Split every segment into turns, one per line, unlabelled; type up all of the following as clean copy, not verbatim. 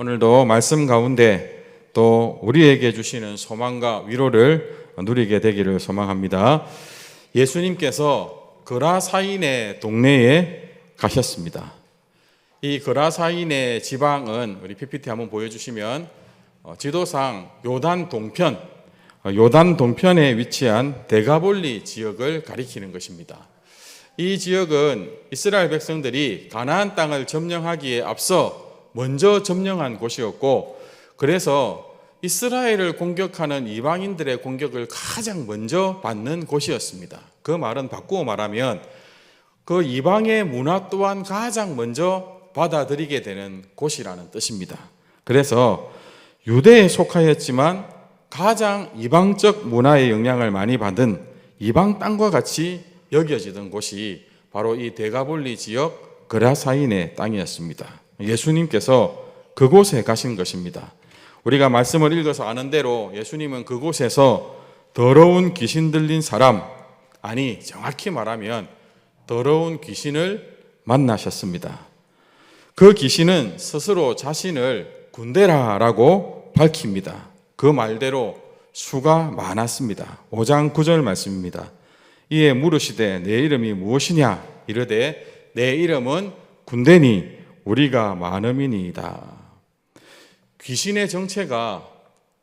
오늘도 말씀 가운데 또 우리에게 주시는 소망과 위로를 누리게 되기를 소망합니다. 예수님께서 거라사인의 동네에 가셨습니다. 이 거라사인의 지방은 우리 PPT 한번 보여주시면 지도상 요단 동편에 위치한 데가볼리 지역을 가리키는 것입니다. 이 지역은 이스라엘 백성들이 가나안 땅을 점령하기에 앞서 먼저 점령한 곳이었고, 그래서 이스라엘을 공격하는 이방인들의 공격을 가장 먼저 받는 곳이었습니다. 그 말은 바꾸어 말하면 그 이방의 문화 또한 가장 먼저 받아들이게 되는 곳이라는 뜻입니다. 그래서 유대에 속하였지만 가장 이방적 문화의 영향을 많이 받은 이방 땅과 같이 여겨지던 곳이 바로 이 데가볼리 지역 거라사인의 땅이었습니다. 예수님께서 그곳에 가신 것입니다. 우리가 말씀을 읽어서 아는 대로 예수님은 그곳에서 더러운 귀신 들린 사람, 아니 정확히 말하면 더러운 귀신을 만나셨습니다. 그 귀신은 스스로 자신을 군대라라고 밝힙니다. 그 말대로 수가 많았습니다. 5장 9절 말씀입니다. 이에 물으시되 내 이름이 무엇이냐? 이르되 내 이름은 군대니 우리가 많음이니이다. 귀신의 정체가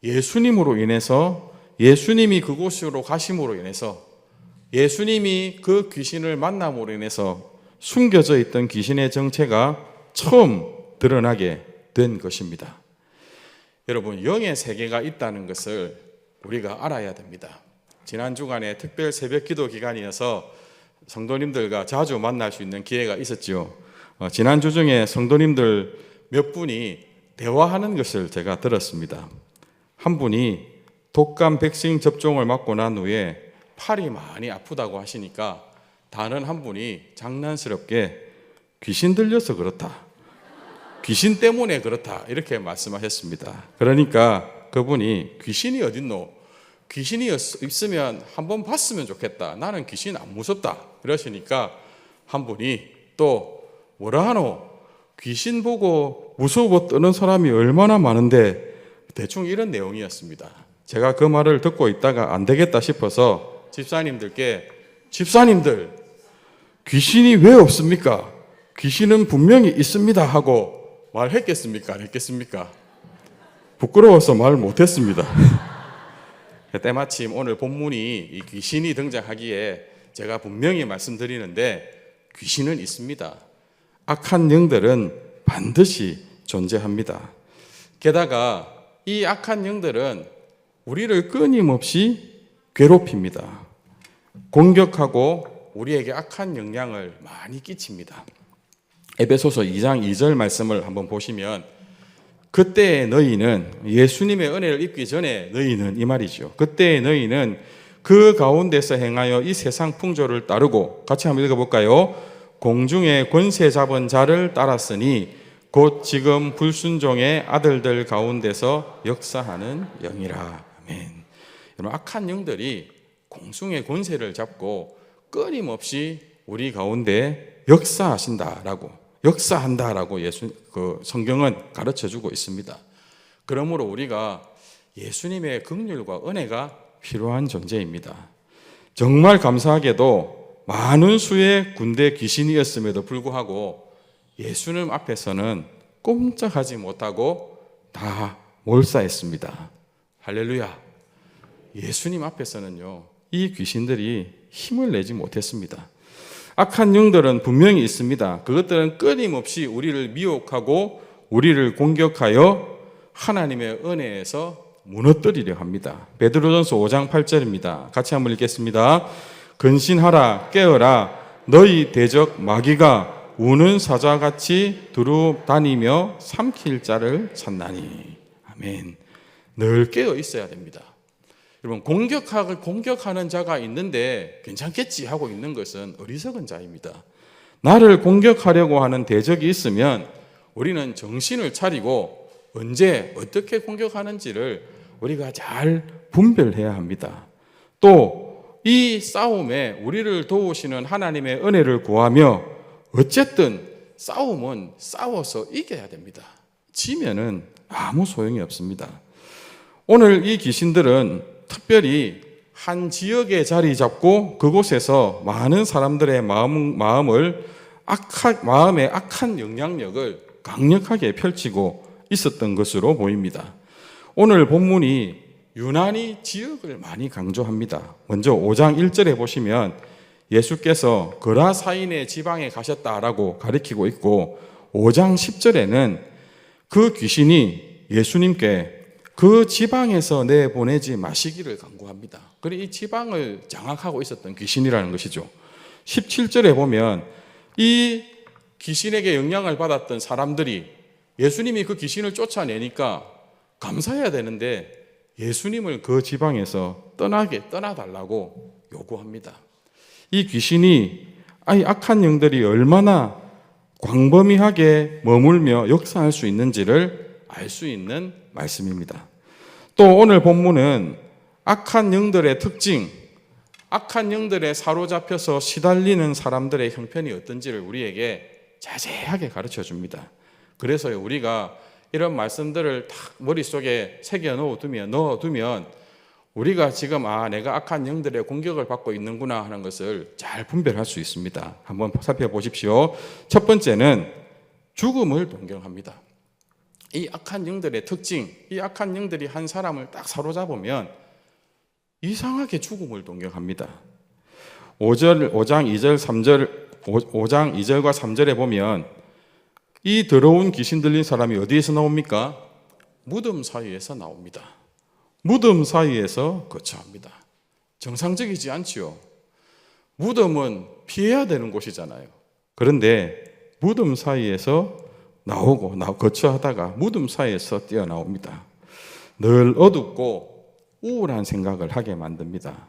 예수님으로 인해서, 예수님이 그곳으로 가심으로 인해서, 예수님이 그 귀신을 만남으로 인해서 숨겨져 있던 귀신의 정체가 처음 드러나게 된 것입니다. 여러분, 영의 세계가 있다는 것을 우리가 알아야 됩니다. 지난 주간에 특별 새벽 기도 기간이어서 성도님들과 자주 만날 수 있는 기회가 있었죠. 지난 주 중에 성도님들 몇 분이 대화하는 것을 제가 들었습니다. 한 분이 독감 백신 접종을 맞고 난 후에 팔이 많이 아프다고 하시니까 다른 한 분이 장난스럽게 귀신 들려서 그렇다, 귀신 때문에 그렇다, 이렇게 말씀하셨습니다. 그러니까 그분이 귀신이 어딨노? 귀신이 있으면 한번 봤으면 좋겠다. 나는 귀신 안 무섭다. 그러시니까 한 분이 또 뭐라 하노? 귀신 보고 무서워 떠는 사람이 얼마나 많은데, 대충 이런 내용이었습니다. 제가 그 말을 듣고 있다가 안 되겠다 싶어서 집사님들께, 집사님들 귀신이 왜 없습니까? 귀신은 분명히 있습니다 하고 말했겠습니까? 안 했겠습니까? 부끄러워서 말 못했습니다. 때마침 오늘 본문이 이 귀신이 등장하기에 제가 분명히 말씀드리는데, 귀신은 있습니다. 악한 영들은 반드시 존재합니다. 게다가 이 악한 영들은 우리를 끊임없이 괴롭힙니다. 공격하고 우리에게 악한 영향을 많이 끼칩니다. 에베소서 2장 2절 말씀을 한번 보시면, 그때의 너희는, 예수님의 은혜를 입기 전에 너희는 이 말이죠. 그때의 너희는 그 가운데서 행하여 이 세상 풍조를 따르고, 같이 한번 읽어볼까요? 공중의 권세 잡은 자를 따랐으니 곧 지금 불순종의 아들들 가운데서 역사하는 영이라. 아멘. 여러분, 악한 영들이 공중의 권세를 잡고 끊임없이 우리 가운데 역사한다라고 성경은 가르쳐주고 있습니다. 그러므로 우리가 예수님의 긍휼과 은혜가 필요한 존재입니다. 정말 감사하게도 많은 수의 군대 귀신이었음에도 불구하고 예수님 앞에서는 꼼짝하지 못하고 다 몰사했습니다. 할렐루야. 예수님 앞에서는요, 이 귀신들이 힘을 내지 못했습니다. 악한 영들은 분명히 있습니다. 그것들은 끊임없이 우리를 미혹하고 우리를 공격하여 하나님의 은혜에서 무너뜨리려 합니다. 베드로전서 5장 8절입니다. 같이 한번 읽겠습니다. 근신하라, 깨어라, 너희 대적 마귀가 우는 사자같이 두루 다니며 삼킬 자를 찾나니. 아멘. 늘 깨어 있어야 됩니다. 여러분, 공격하는 자가 있는데 괜찮겠지 하고 있는 것은 어리석은 자입니다. 나를 공격하려고 하는 대적이 있으면 우리는 정신을 차리고 언제 어떻게 공격하는지를 우리가 잘 분별해야 합니다. 또 이 싸움에 우리를 도우시는 하나님의 은혜를 구하며, 어쨌든 싸움은 싸워서 이겨야 됩니다. 지면은 아무 소용이 없습니다. 오늘 이 귀신들은 특별히 한 지역에 자리 잡고 그곳에서 많은 사람들의 마음의 악한 영향력을 강력하게 펼치고 있었던 것으로 보입니다. 오늘 본문이 유난히 지역을 많이 강조합니다. 먼저 5장 1절에 보시면 예수께서 거라사인의 지방에 가셨다라고 가리키고 있고, 5장 10절에는 그 귀신이 예수님께 그 지방에서 내보내지 마시기를 간구합니다. 그리고 이 지방을 장악하고 있었던 귀신이라는 것이죠. 17절에 보면 이 귀신에게 영향을 받았던 사람들이 예수님이 그 귀신을 쫓아내니까 감사해야 되는데 예수님을 그 지방에서 떠나달라고 요구합니다. 이 귀신이 악한 영들이 얼마나 광범위하게 머물며 역사할 수 있는지를 알 수 있는 말씀입니다. 또 오늘 본문은 악한 영들의 특징, 악한 영들에 사로잡혀서 시달리는 사람들의 형편이 어떤지를 우리에게 자세하게 가르쳐 줍니다. 그래서 우리가 이런 말씀들을 딱 머릿속에 새겨 넣어두면 우리가 지금 내가 악한 영들의 공격을 받고 있는구나 하는 것을 잘 분별할 수 있습니다. 한번 살펴보십시오. 첫 번째는 죽음을 동경합니다. 이 악한 영들의 특징, 이 악한 영들이 한 사람을 딱 사로잡으면 이상하게 죽음을 동경합니다. 5장 2절과 3절에 보면 이 더러운 귀신 들린 사람이 어디에서 나옵니까? 무덤 사이에서 나옵니다. 무덤 사이에서 거처합니다. 정상적이지 않지요. 무덤은 피해야 되는 곳이잖아요. 그런데 무덤 사이에서 나오고 거처하다가 무덤 사이에서 뛰어나옵니다. 늘 어둡고 우울한 생각을 하게 만듭니다.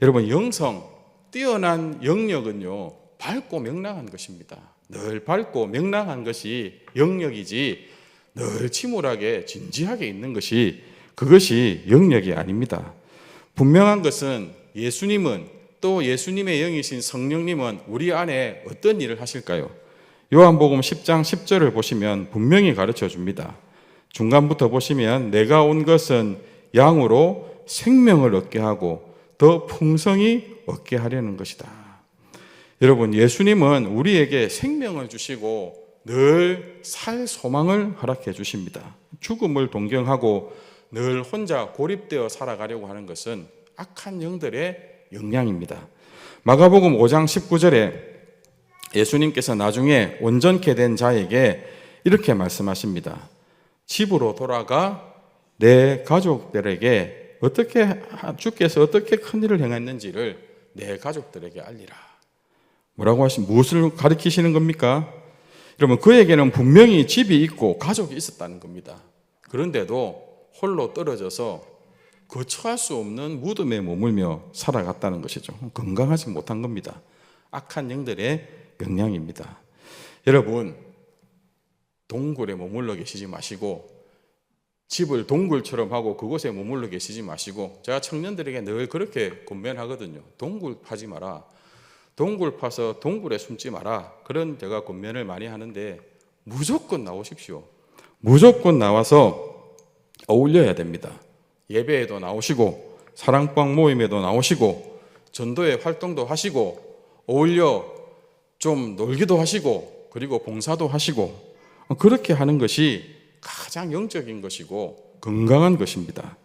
여러분, 영성, 뛰어난 영역은요, 밝고 명랑한 것입니다. 늘 밝고 명랑한 것이 영역이지 늘 침울하게 진지하게 있는 것이 그것이 영역이 아닙니다. 분명한 것은 예수님은, 또 예수님의 영이신 성령님은 우리 안에 어떤 일을 하실까요? 요한복음 10장 10절을 보시면 분명히 가르쳐 줍니다. 중간부터 보시면 내가 온 것은 양으로 생명을 얻게 하고 더 풍성히 얻게 하려는 것이다. 여러분, 예수님은 우리에게 생명을 주시고 늘 살 소망을 허락해 주십니다. 죽음을 동경하고 늘 혼자 고립되어 살아가려고 하는 것은 악한 영들의 영향입니다. 마가복음 5장 19절에 예수님께서 나중에 온전케 된 자에게 이렇게 말씀하십니다. 집으로 돌아가 내 가족들에게 주께서 어떻게 큰 일을 행했는지를 내 가족들에게 알리라. 뭐라고 무엇을 가리키시는 겁니까? 여러분, 그에게는 분명히 집이 있고 가족이 있었다는 겁니다. 그런데도 홀로 떨어져서 거처할 수 없는 무덤에 머물며 살아갔다는 것이죠. 건강하지 못한 겁니다. 악한 영들의 영향입니다. 여러분, 동굴에 머물러 계시지 마시고 집을 동굴처럼 하고 그곳에 머물러 계시지 마시고, 제가 청년들에게 늘 그렇게 권면하거든요. 동굴 파지 마라. 동굴 파서 동굴에 숨지 마라. 그런 제가 권면을 많이 하는데 무조건 나오십시오. 무조건 나와서 어울려야 됩니다. 예배에도 나오시고 사랑방 모임에도 나오시고 전도의 활동도 하시고 어울려 좀 놀기도 하시고 그리고 봉사도 하시고, 그렇게 하는 것이 가장 영적인 것이고 건강한 것입니다.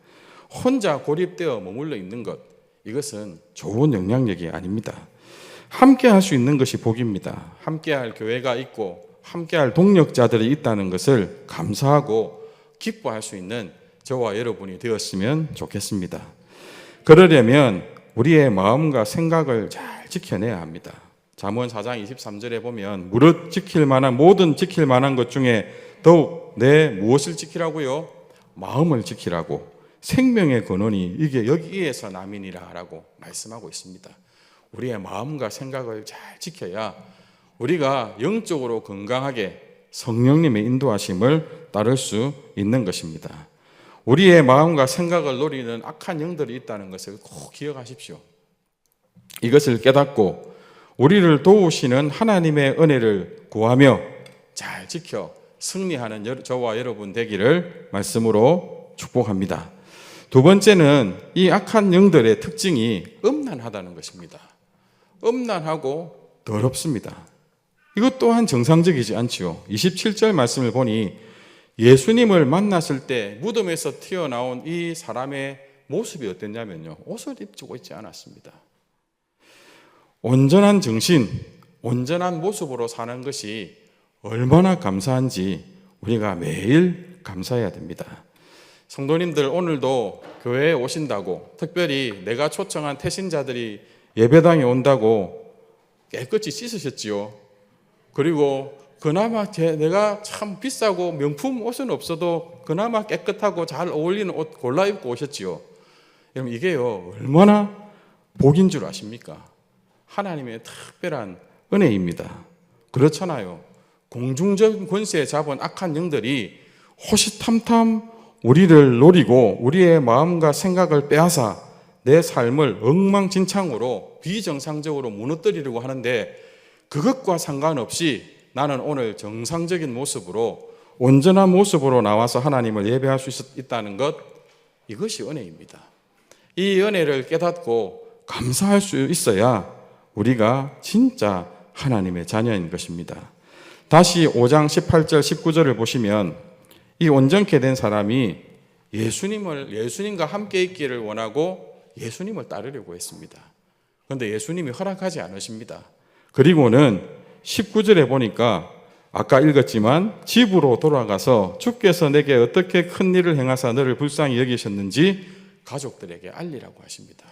혼자 고립되어 머물러 있는 것, 이것은 좋은 영향력이 아닙니다. 함께 할 수 있는 것이 복입니다. 함께 할 교회가 있고 함께 할 동력자들이 있다는 것을 감사하고 기뻐할 수 있는 저와 여러분이 되었으면 좋겠습니다. 그러려면 우리의 마음과 생각을 잘 지켜내야 합니다. 잠언 4장 23절에 보면 무릇 모든 지킬 만한 것 중에 더욱 내 무엇을 지키라고요? 마음을 지키라고. 생명의 근원이 이게 여기에서 남이니라 라고 말씀하고 있습니다. 우리의 마음과 생각을 잘 지켜야 우리가 영적으로 건강하게 성령님의 인도하심을 따를 수 있는 것입니다. 우리의 마음과 생각을 노리는 악한 영들이 있다는 것을 꼭 기억하십시오. 이것을 깨닫고 우리를 도우시는 하나님의 은혜를 구하며 잘 지켜 승리하는 저와 여러분 되기를 말씀으로 축복합니다. 두 번째는 이 악한 영들의 특징이 음란하다는 것입니다. 음란하고 더럽습니다. 이것 또한 정상적이지 않지요. 27절 말씀을 보니 예수님을 만났을 때 무덤에서 튀어나온 이 사람의 모습이 어땠냐면요, 옷을 입고 있지 않았습니다. 온전한 정신, 온전한 모습으로 사는 것이 얼마나 감사한지 우리가 매일 감사해야 됩니다. 성도님들, 오늘도 교회에 오신다고, 특별히 내가 초청한 태신자들이 예배당에 온다고 깨끗이 씻으셨지요. 그리고 그나마 내가 참 비싸고 명품 옷은 없어도 그나마 깨끗하고 잘 어울리는 옷 골라 입고 오셨지요. 여러분, 이게요, 얼마나 복인 줄 아십니까? 하나님의 특별한 은혜입니다. 그렇잖아요. 공중적인 권세에 잡은 악한 영들이 호시탐탐 우리를 노리고 우리의 마음과 생각을 빼앗아 내 삶을 엉망진창으로 비정상적으로 무너뜨리려고 하는데, 그것과 상관없이 나는 오늘 정상적인 모습으로, 온전한 모습으로 나와서 하나님을 예배할 수 있다는 것, 이것이 은혜입니다. 이 은혜를 깨닫고 감사할 수 있어야 우리가 진짜 하나님의 자녀인 것입니다. 다시 5장 18절 19절을 보시면 이 온전케 된 사람이 예수님과 함께 있기를 원하고 예수님을 따르려고 했습니다. 그런데 예수님이 허락하지 않으십니다. 그리고는 19절에 보니까 아까 읽었지만 집으로 돌아가서 주께서 내게 어떻게 큰 일을 행하사 너를 불쌍히 여기셨는지 가족들에게 알리라고 하십니다.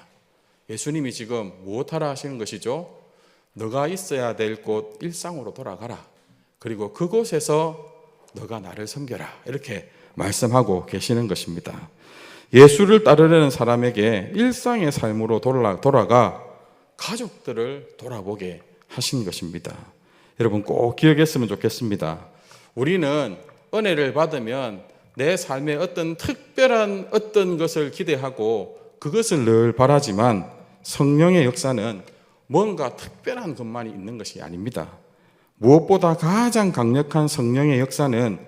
예수님이 지금 무엇하라 하시는 것이죠? 너가 있어야 될 곳 일상으로 돌아가라. 그리고 그곳에서 너가 나를 섬겨라. 이렇게 말씀하고 계시는 것입니다. 예수를 따르려는 사람에게 일상의 삶으로 돌아가 가족들을 돌아보게 하신 것입니다. 여러분, 꼭 기억했으면 좋겠습니다. 우리는 은혜를 받으면 내 삶에 어떤 특별한 어떤 것을 기대하고 그것을 늘 바라지만, 성령의 역사는 뭔가 특별한 것만이 있는 것이 아닙니다. 무엇보다 가장 강력한 성령의 역사는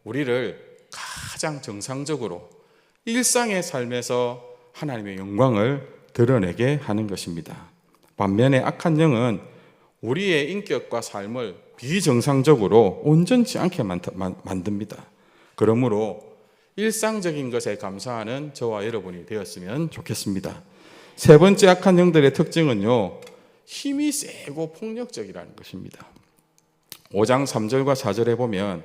우리를 가장 정상적으로 일상의 삶에서 하나님의 영광을 드러내게 하는 것입니다. 반면에 악한 영은 우리의 인격과 삶을 비정상적으로 온전치 않게 만듭니다. 그러므로 일상적인 것에 감사하는 저와 여러분이 되었으면 좋겠습니다. 세 번째 악한 영들의 특징은요, 힘이 세고 폭력적이라는 것입니다. 5장 3절과 4절에 보면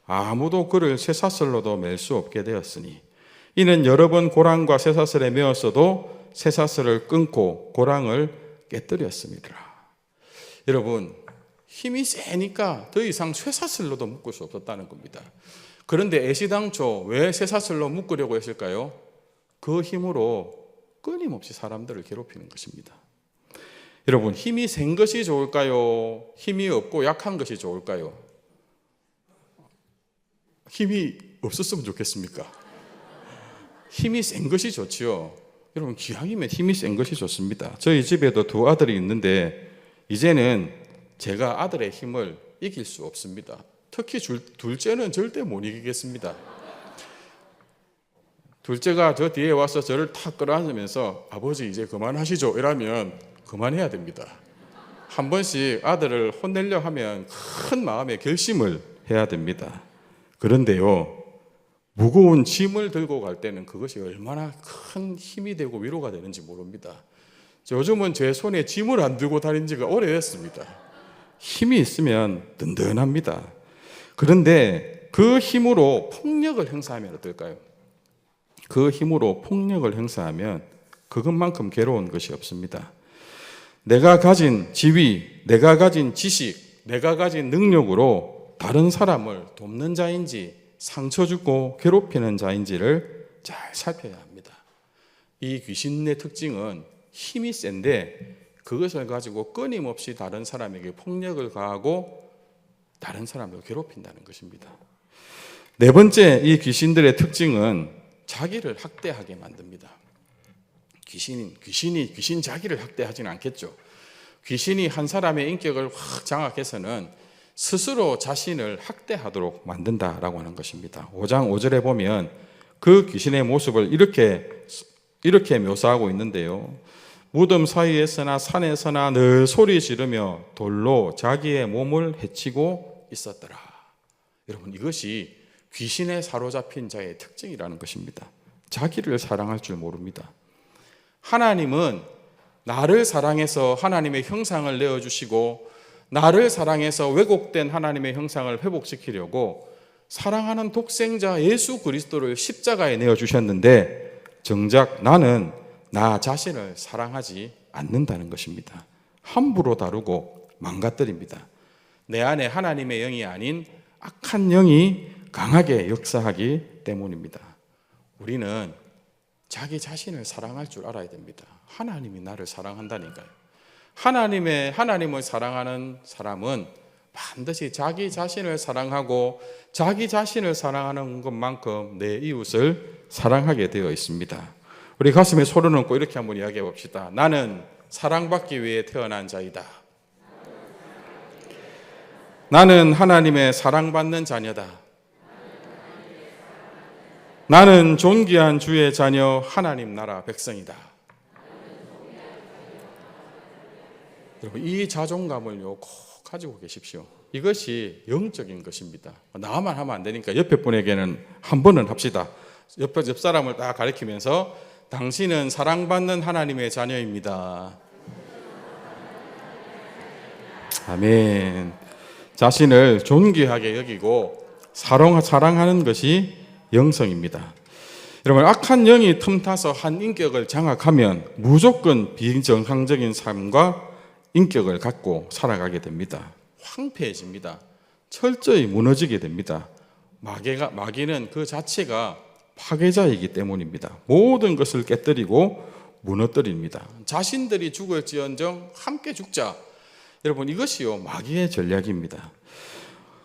아무도 그를 쇠사슬로도 맬 수 없게 되었으니 이는 여러 번 고랑과 쇠사슬에 메었어도 쇠사슬을 끊고 고랑을 깨뜨렸습니다. 여러분, 힘이 세니까 더 이상 쇠사슬로도 묶을 수 없었다는 겁니다. 그런데 애시당초 왜 쇠사슬로 묶으려고 했을까요? 그 힘으로 끊임없이 사람들을 괴롭히는 것입니다. 여러분, 힘이 센 것이 좋을까요? 힘이 없고 약한 것이 좋을까요? 힘이 없었으면 좋겠습니까? 힘이 센 것이 좋지요. 여러분, 기왕이면 힘이 센 것이 좋습니다. 저희 집에도 두 아들이 있는데 이제는 제가 아들의 힘을 이길 수 없습니다. 특히 둘째는 절대 못 이기겠습니다. 둘째가 저 뒤에 와서 저를 탁 끌어안으면서 아버지 이제 그만하시죠 이러면 그만해야 됩니다. 한 번씩 아들을 혼내려 하면 큰 마음의 결심을 해야 됩니다. 그런데요, 무거운 짐을 들고 갈 때는 그것이 얼마나 큰 힘이 되고 위로가 되는지 모릅니다. 요즘은 제 손에 짐을 안 들고 다닌 지가 오래됐습니다. 힘이 있으면 든든합니다. 그런데 그 힘으로 폭력을 행사하면 어떨까요? 그 힘으로 폭력을 행사하면 그것만큼 괴로운 것이 없습니다. 내가 가진 지위, 내가 가진 지식, 내가 가진 능력으로 다른 사람을 돕는 자인지 상처 주고 괴롭히는 자인지를 잘 살펴야 합니다. 이 귀신의 특징은 힘이 센데 그것을 가지고 끊임없이 다른 사람에게 폭력을 가하고 다른 사람을 괴롭힌다는 것입니다. 네 번째, 이 귀신들의 특징은 자기를 학대하게 만듭니다. 귀신 자기를 학대하지는 않겠죠. 귀신이 한 사람의 인격을 확 장악해서는 스스로 자신을 학대하도록 만든다라고 하는 것입니다. 5장 5절에 보면 그 귀신의 모습을 이렇게 묘사하고 있는데요. 무덤 사이에서나 산에서나 늘 소리 지르며 돌로 자기의 몸을 해치고 있었더라. 여러분, 이것이 귀신에 사로잡힌 자의 특징이라는 것입니다. 자기를 사랑할 줄 모릅니다. 하나님은 나를 사랑해서 하나님의 형상을 내어주시고 나를 사랑해서 왜곡된 하나님의 형상을 회복시키려고 사랑하는 독생자 예수 그리스도를 십자가에 내어주셨는데 정작 나는 나 자신을 사랑하지 않는다는 것입니다. 함부로 다루고 망가뜨립니다. 내 안에 하나님의 영이 아닌 악한 영이 강하게 역사하기 때문입니다. 우리는 자기 자신을 사랑할 줄 알아야 됩니다. 하나님이 나를 사랑한다니까요. 하나님을 사랑하는 사람은 반드시 자기 자신을 사랑하고 자기 자신을 사랑하는 것만큼 내 이웃을 사랑하게 되어 있습니다. 우리 가슴에 소리 얹고 이렇게 한번 이야기해 봅시다. 나는 사랑받기 위해 태어난 자이다. 나는 하나님의 사랑받는 자녀다. 나는 존귀한 주의 자녀 하나님 나라 백성이다. 여러분, 이 자존감을요 꼭 가지고 계십시오. 이것이 영적인 것입니다. 나만 하면 안 되니까 옆에 분에게는 한 번은 합시다. 옆 사람을 딱 가리키면서 당신은 사랑받는 하나님의 자녀입니다. 아멘. 자신을 존귀하게 여기고 사랑하는 것이 영성입니다. 여러분, 악한 영이 틈타서 한 인격을 장악하면 무조건 비정상적인 삶과 인격을 갖고 살아가게 됩니다. 황폐해집니다. 철저히 무너지게 됩니다. 마귀는 그 자체가 파괴자이기 때문입니다. 모든 것을 깨뜨리고 무너뜨립니다. 자신들이 죽을지언정 함께 죽자. 여러분, 이것이요 마귀의 전략입니다.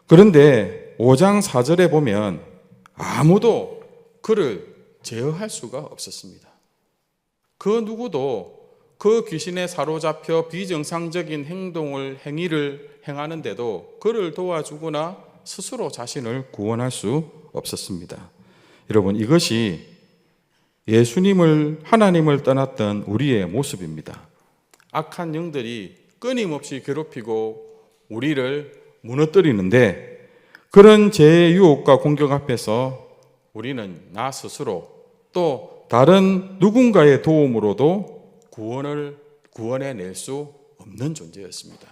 그런데 5장 4절에 보면 아무도 그를 제어할 수가 없었습니다. 그 누구도 그 귀신에 사로잡혀 비정상적인 행위를 행하는데도 그를 도와주거나 스스로 자신을 구원할 수 없었습니다. 여러분, 이것이 하나님을 떠났던 우리의 모습입니다. 악한 영들이 끊임없이 괴롭히고 우리를 무너뜨리는데 그런 죄의 유혹과 공격 앞에서 우리는 나 스스로 또 다른 누군가의 도움으로도 구원해낼 수 없는 존재였습니다.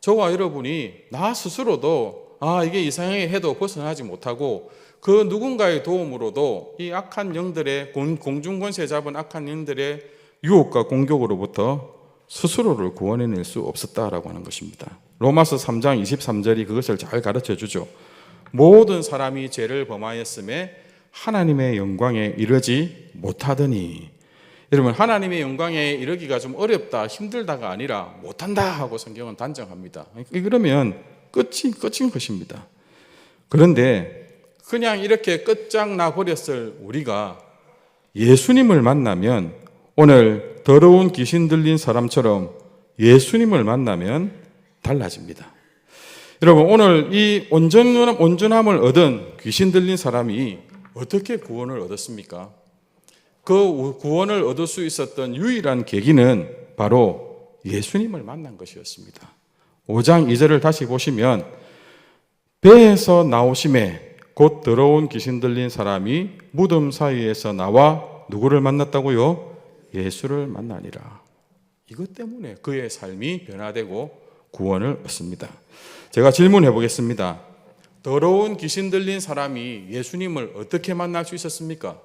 저와 여러분이 나 스스로도 이게 이상하게 해도 벗어나지 못하고 그 누군가의 도움으로도 이 악한 영들의 공중권세 잡은 악한 영들의 유혹과 공격으로부터 스스로를 구원해낼 수 없었다라고 하는 것입니다. 로마서 3장 23절이 그것을 잘 가르쳐 주죠. 모든 사람이 죄를 범하였음에 하나님의 영광에 이르지 못하더니. 여러분, 하나님의 영광에 이르기가 좀 어렵다, 힘들다가 아니라 못한다 하고 성경은 단정합니다. 그러면 끝인 것입니다. 그런데 그냥 이렇게 끝장나 버렸을 우리가 예수님을 만나면, 오늘 더러운 귀신 들린 사람처럼 예수님을 만나면 달라집니다. 여러분, 오늘 이 온전함을 얻은 귀신 들린 사람이 어떻게 구원을 얻었습니까? 그 구원을 얻을 수 있었던 유일한 계기는 바로 예수님을 만난 것이었습니다. 5장 2절을 다시 보시면 배에서 나오심에 곧 더러운 귀신 들린 사람이 무덤 사이에서 나와 누구를 만났다고요? 예수를 만나니라. 이것 때문에 그의 삶이 변화되고 구원을 얻습니다. 제가 질문해 보겠습니다. 더러운 귀신 들린 사람이 예수님을 어떻게 만날 수 있었습니까?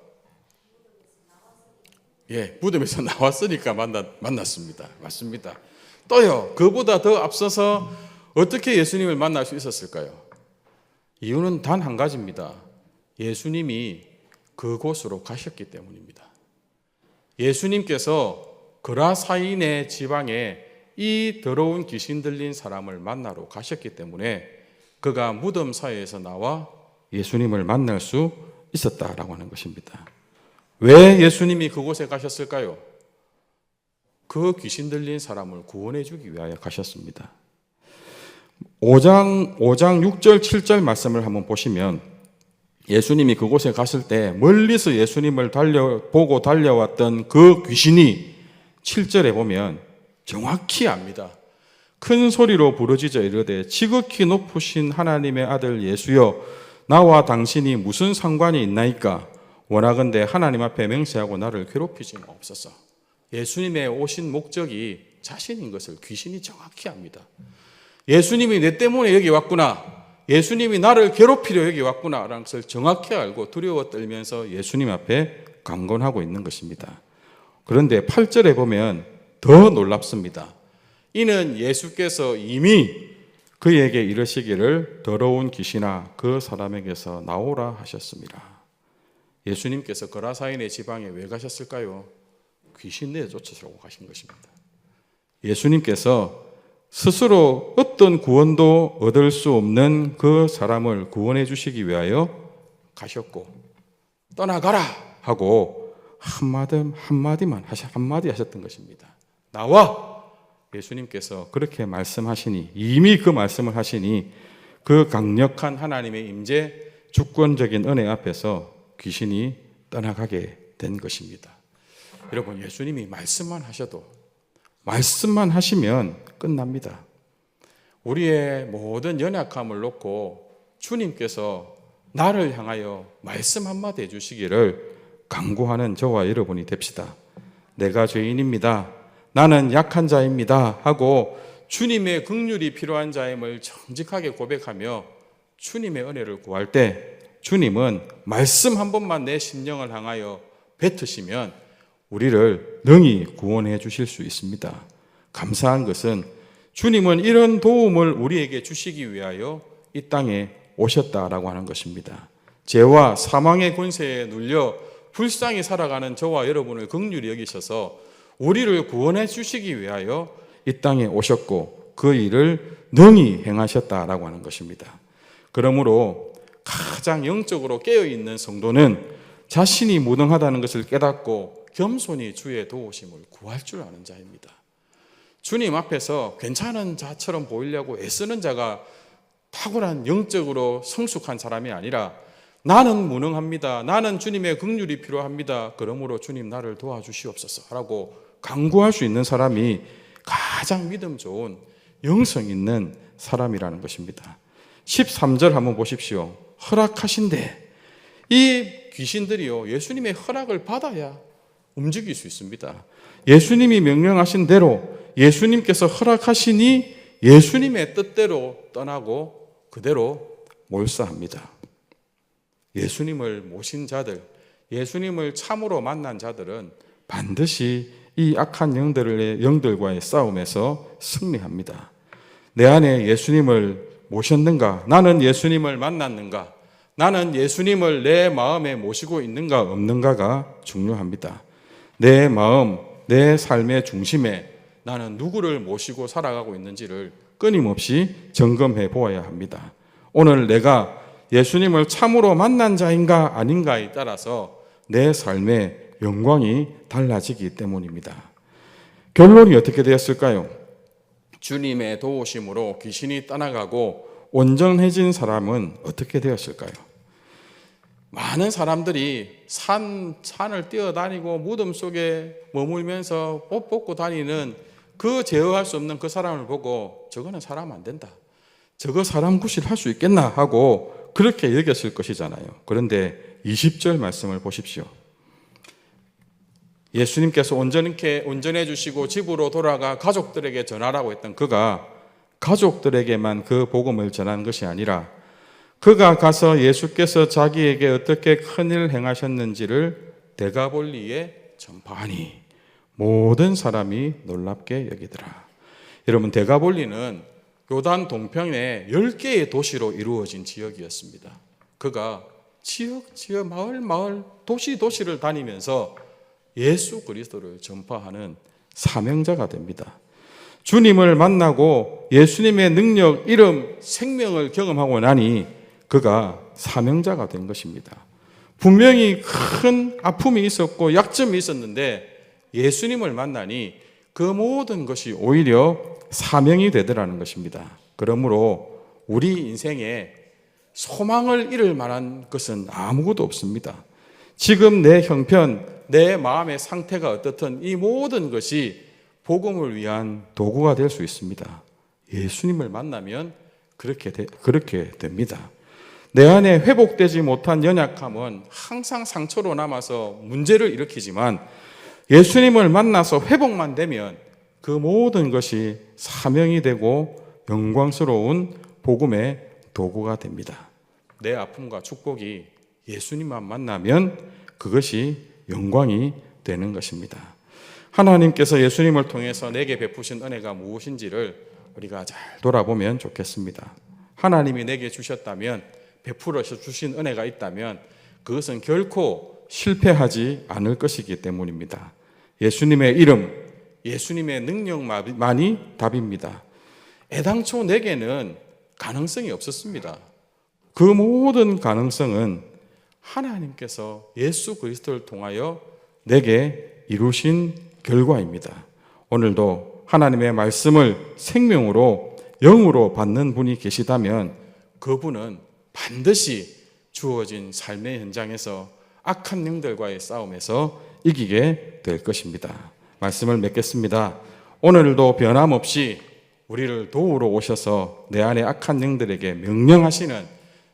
무덤에서 나왔으니까 만났습니다. 맞습니다. 또요, 그보다 더 앞서서 어떻게 예수님을 만날 수 있었을까요? 이유는 단 한 가지입니다. 예수님이 그곳으로 가셨기 때문입니다. 예수님께서 그라사인의 지방에 이 더러운 귀신 들린 사람을 만나러 가셨기 때문에 그가 무덤 사이에서 나와 예수님을 만날 수 있었다라고 하는 것입니다. 왜 예수님이 그곳에 가셨을까요? 그 귀신 들린 사람을 구원해 주기 위하여 가셨습니다. 5장 6절 7절 말씀을 한번 보시면 예수님이 그곳에 갔을 때 멀리서 예수님을 보고 달려왔던 그 귀신이 7절에 보면 정확히 압니다. 큰 소리로 부르짖어 이르되 지극히 높으신 하나님의 아들 예수여 나와 당신이 무슨 상관이 있나이까? 원하건대 하나님 앞에 맹세하고 나를 괴롭히지 마옵소서. 예수님의 오신 목적이 자신인 것을 귀신이 정확히 압니다. 예수님이 내 때문에 여기 왔구나, 예수님이 나를 괴롭히려 여기 왔구나 라는 것을 정확히 알고 두려워 떨면서 예수님 앞에 강권하고 있는 것입니다. 그런데 8절에 보면 더 놀랍습니다. 이는 예수께서 이미 그에게 이르시기를 더러운 귀신아 그 사람에게서 나오라 하셨습니다. 예수님께서 거라사인의 지방에 왜 가셨을까요? 귀신 내쫓으라고 가신 것입니다. 예수님께서 스스로 어떤 구원도 얻을 수 없는 그 사람을 구원해 주시기 위하여 가셨고 떠나가라 하고 한마디 하셨던 것입니다. 나와! 예수님께서 그렇게 말씀하시니, 이미 그 말씀을 하시니 그 강력한 하나님의 임재, 주권적인 은혜 앞에서 귀신이 떠나가게 된 것입니다. 여러분, 예수님이 말씀만 하셔도, 말씀만 하시면 끝납니다. 우리의 모든 연약함을 놓고 주님께서 나를 향하여 말씀 한마디 해주시기를 간구하는 저와 여러분이 됩시다. 내가 죄인입니다. 나는 약한 자입니다. 하고 주님의 긍휼이 필요한 자임을 정직하게 고백하며 주님의 은혜를 구할 때 주님은 말씀 한 번만 내 심령을 향하여 뱉으시면 우리를 능히 구원해 주실 수 있습니다. 감사한 것은 주님은 이런 도움을 우리에게 주시기 위하여 이 땅에 오셨다라고 하는 것입니다. 죄와 사망의 권세에 눌려 불쌍히 살아가는 저와 여러분을 긍휼히 여기셔서 우리를 구원해 주시기 위하여 이 땅에 오셨고 그 일을 능히 행하셨다라고 하는 것입니다. 그러므로 가장 영적으로 깨어있는 성도는 자신이 무능하다는 것을 깨닫고 겸손히 주의 도우심을 구할 줄 아는 자입니다. 주님 앞에서 괜찮은 자처럼 보이려고 애쓰는 자가 탁월한 영적으로 성숙한 사람이 아니라 나는 무능합니다. 나는 주님의 긍휼이 필요합니다. 그러므로 주님 나를 도와주시옵소서 라고 간구할 수 있는 사람이 가장 믿음 좋은 영성 있는 사람이라는 것입니다. 13절 한번 보십시오. 허락하신대. 이 귀신들이요, 예수님의 허락을 받아야 움직일 수 있습니다. 예수님이 명령하신 대로 예수님께서 허락하시니 예수님의 뜻대로 떠나고 그대로 몰사합니다. 예수님을 모신 자들, 예수님을 참으로 만난 자들은 반드시 이 악한 영들과의 싸움에서 승리합니다. 내 안에 예수님을 모셨는가? 나는 예수님을 만났는가? 나는 예수님을 내 마음에 모시고 있는가 없는가가 중요합니다. 내 마음, 내 삶의 중심에 나는 누구를 모시고 살아가고 있는지를 끊임없이 점검해 보아야 합니다. 오늘 내가 예수님을 참으로 만난 자인가 아닌가에 따라서 내 삶의 영광이 달라지기 때문입니다. 결론이 어떻게 되었을까요? 주님의 도우심으로 귀신이 떠나가고 온전해진 사람은 어떻게 되었을까요? 많은 사람들이 산을 뛰어다니고 무덤 속에 머물면서 옷 벗고 다니는 그 제어할 수 없는 그 사람을 보고 저거는 사람 안 된다, 저거 사람 구실할 수 있겠나 하고 그렇게 여겼을 것이잖아요. 그런데 20절 말씀을 보십시오. 예수님께서 온전해 주시고 집으로 돌아가 가족들에게 전하라고 했던 그가 가족들에게만 그 복음을 전한 것이 아니라 그가 가서 예수께서 자기에게 어떻게 큰일을 행하셨는지를 데가볼리에 전파하니 모든 사람이 놀랍게 여기더라. 여러분, 데가볼리는 요단 동편의 10개의 도시로 이루어진 지역이었습니다. 그가 지역, 마을, 도시를 다니면서 예수 그리스도를 전파하는 사명자가 됩니다. 주님을 만나고 예수님의 능력, 이름, 생명을 경험하고 나니 그가 사명자가 된 것입니다. 분명히 큰 아픔이 있었고 약점이 있었는데 예수님을 만나니 그 모든 것이 오히려 사명이 되더라는 것입니다. 그러므로 우리 인생에 소망을 잃을 만한 것은 아무것도 없습니다. 지금 내 형편, 내 마음의 상태가 어떻든 이 모든 것이 복음을 위한 도구가 될 수 있습니다. 예수님을 만나면 그렇게 됩니다. 내 안에 회복되지 못한 연약함은 항상 상처로 남아서 문제를 일으키지만 예수님을 만나서 회복만 되면 그 모든 것이 사명이 되고 영광스러운 복음의 도구가 됩니다. 내 아픔과 축복이 예수님만 만나면 그것이 영광이 되는 것입니다. 하나님께서 예수님을 통해서 내게 베푸신 은혜가 무엇인지를 우리가 잘 돌아보면 좋겠습니다. 하나님이 내게 주셨다면, 베풀어 주신 은혜가 있다면 그것은 결코 실패하지 않을 것이기 때문입니다. 예수님의 이름, 예수님의 능력만이 답입니다. 애당초 내게는 가능성이 없었습니다. 그 모든 가능성은 하나님께서 예수 그리스도를 통하여 내게 이루신 결과입니다. 오늘도 하나님의 말씀을 생명으로 영으로 받는 분이 계시다면 그분은 반드시 주어진 삶의 현장에서 악한 영들과의 싸움에서 이기게 될 것입니다. 말씀을 맺겠습니다. 오늘도 변함없이 우리를 도우러 오셔서 내 안에 악한 영들에게 명령하시는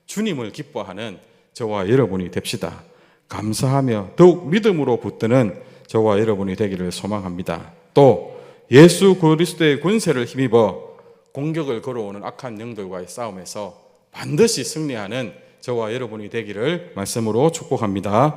주님을 기뻐하는 저와 여러분이 됩시다. 감사하며 더욱 믿음으로 붙드는 저와 여러분이 되기를 소망합니다. 또 예수 그리스도의 권세를 힘입어 공격을 걸어오는 악한 영들과의 싸움에서 반드시 승리하는 저와 여러분이 되기를 말씀으로 축복합니다.